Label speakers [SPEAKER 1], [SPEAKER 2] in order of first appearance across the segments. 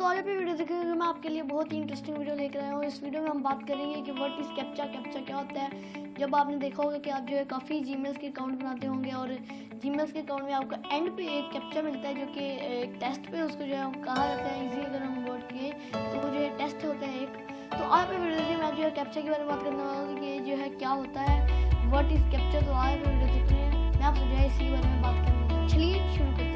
[SPEAKER 1] दोस्तों आज पे वीडियो देखेंगे। मैं आपके लिए बहुत ही इंटरेस्टिंग वीडियो लेकर आया हूँ। इस वीडियो में हम बात करेंगे कि व्हाट इज़ कैप्चा क्या होता है। जब आपने देखा होगा कि आप जो है काफ़ी जीमेल्स के अकाउंट बनाते होंगे और जीमेल्स के अकाउंट में आपको एंड पे एक कैप्चा मिलता है जो कि एक टेस्ट पे उसको जो है कहा जाता है इजी अगर हम वर्ड किए तो वो जो है टेस्ट होता है एक। तो आज पे वीडियो देखिए, मैं जो है कैप्चा के बारे में बात करने वाला हूँ कि जो है क्या होता है व्हाट इज़ कैप्चा। तो आज पे वीडियो देखते हैं, मैं आपसे जो है इसी बारे में बात करूँगा। चलिए शुरू करते हैं।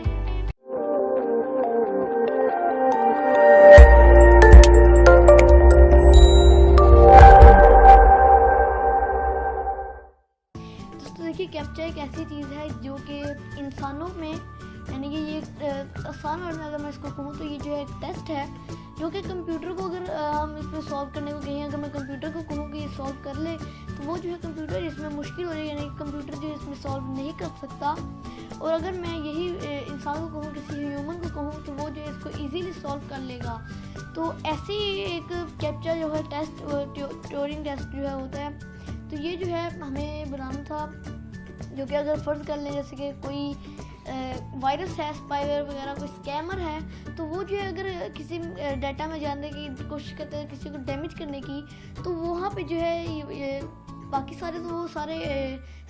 [SPEAKER 1] देखिए, कैप्चा एक ऐसी चीज़ है जो कि इंसानों में यानी कि ये आसान वर्ड में अगर मैं इसको कहूँ तो ये जो है एक टेस्ट है जो कि कंप्यूटर को अगर हम इसमें सॉल्व करने को कहें, अगर मैं कंप्यूटर को कहूँ कि ये सॉल्व कर ले तो वो जो है कंप्यूटर इसमें मुश्किल हो जाएगी, यानी कि कंप्यूटर जो है इसमें सॉल्व नहीं कर सकता। और अगर मैं यही इंसान को कहूँ, किसी ह्यूमन को कहूँ तो वो जो है इसको ईजीली सॉल्व कर लेगा। तो ऐसे ही एक कैप्चा जो है टेस्ट ट्यूरिंग टेस्ट जो है होता है। तो ये जो है हमें बनाना था, जो कि अगर फ़र्ज़ कर लें जैसे कि कोई वायरस है, स्पाईवेयर वगैरह कोई स्कैमर है, तो वो जो है अगर किसी डाटा में जानने की कोशिश करते हैं, किसी को डैमेज करने की, तो वहाँ पे जो है ये बाकी सारे तो वो सारे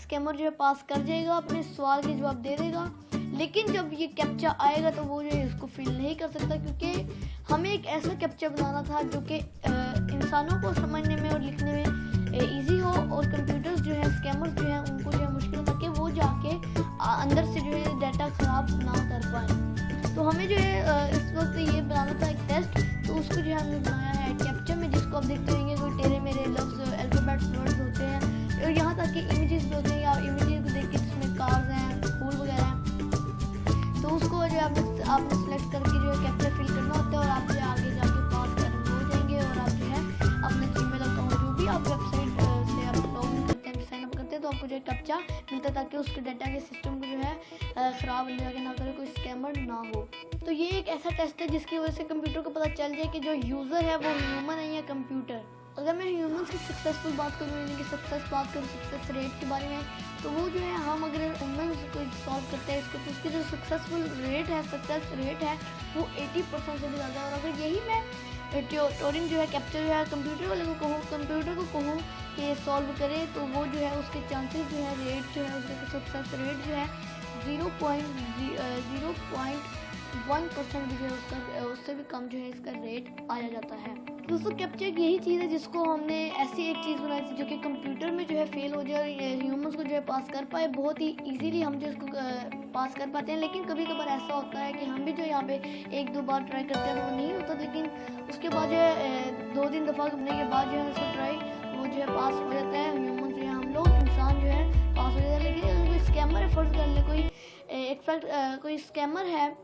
[SPEAKER 1] स्कैमर जो है पास कर जाएगा, अपने सवाल के जवाब दे देगा। लेकिन जब ये कैप्चा आएगा तो वो जो है इसको फिल नहीं कर सकता, क्योंकि हमें एक ऐसा कैप्चा बनाना था जो कि इंसानों को समझने में और लिखने में ईजी हो और कंप्यूटर्स जो है स्कैमर्स जो है उनको जो है मुश्किल होता कि वो जाके अंदर से जो है डाटा ख़राब ना कर पाए। तो हमें जो है इस वक्त ये बनाना था एक टेस्ट, तो उसको जो है हमने बनाया है कैप्चा में, जिसको आप देखते होंगे कोई टेढ़े मेरे लफ्ज़ अल्फ़ाबेट्स वर्ड्स होते हैं और यहाँ तक कि इमेजेस भी होते हैं। आप इमेजेस को देख के जिसमें कार्स हैं, फूल वगैरह हैं, तो उसको जो है आपने सेलेक्ट करके जो है कैप्चा फिल करना होता है और आप जो है आगे जाके पास करने हो जाएंगे और आप जो है अपना जीमेल अकाउंट जो भी आप वेबसाइट से आप लॉगिन करते हैं, साइन अप करते हैं, तो आपको जो है कैप्चा मिलता है ताकि उसके डाटा के सिस्टम को जो है ख़राब जाके ना करे, कोई स्कैमर ना हो। तो ये एक ऐसा टेस्ट है जिसकी वजह से कंप्यूटर को पता चल जाए कि जो यूज़र है वो ह्यूमन है या कंप्यूटर। अगर मैं ह्यूमन्स की सक्सेसफुल बात करूँ, यानी कि सक्सेस रेट के बारे में, तो वो जो है हम अगर ह्यूमन्स को सॉल्व करते हैं इसको, तो उसकी जो सक्सेस रेट है वो 80% से भी ज़्यादा है। और अगर यही मैं ट्यूरिंग जो है कैप्चा जो है कंप्यूटर को कहूँ कि ये सॉल्व करे, तो वो जो है उसके चांसेस जो है रेट जो है उसका सक्सेस रेट जो है 0.1% भी जो है उसका उससे भी कम जो है इसका रेट आया जाता है। दोस्तों, कैप्चा एक यही चीज़ है जिसको हमने ऐसी एक चीज़ बनाई थी जो कि कंप्यूटर में जो है फेल हो जाए और ह्यूमन्स को जो है पास कर पाए। बहुत ही इजीली हम जो इसको पास कर पाते हैं, लेकिन कभी कभार ऐसा होता है कि हम भी जो यहाँ पे 1-2 बार ट्राई करते हैं तो वो नहीं होता, लेकिन उसके बाद जो है 2-3 दफ़ा करने के बाद जो है उसको ट्राई वो जो है पास हो जाता है। ह्यूमन जो है हम लोग इंसान जो है पास हो जाता है। लेकिन अगर कोई स्कैमर है, फ़र्ज़ कर ले कोई स्कैमर है,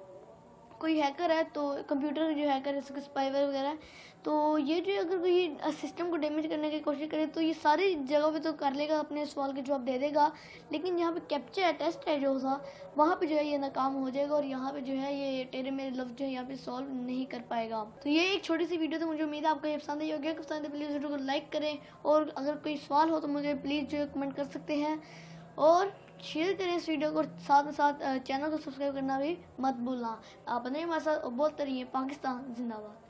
[SPEAKER 1] कोई हैकर है, तो कंप्यूटर जो हैकर जैसे कि स्पाईवेयर वगैरह, तो ये जो अगर कोई सिस्टम को डैमेज करने की कोशिश करे तो ये सारी जगह पे तो कर लेगा, अपने सवाल के जवाब दे देगा, लेकिन यहाँ पे कैप्चा है, टेस्ट है जो था, वहाँ पे जो है ये नाकाम हो जाएगा और यहाँ पे जो है ये टेढ़े मेरे लफ्ज़ जो है यहाँ पे सॉल्व नहीं कर पाएगा। तो ये एक छोटी सी वीडियो थी, मुझे उम्मीद है आपको ये पसंद आई होगी। अगर पसंद है प्लीज़ वीडियो को लाइक करें और अगर कोई सवाल हो तो मुझे प्लीज़ जो है कमेंट कर सकते हैं और शेयर करें इस वीडियो को। साथ में साथ चैनल को सब्सक्राइब करना भी मत भूलना। आप बने हमारे साथ बोलते रहिए। पाकिस्तान जिंदाबाद।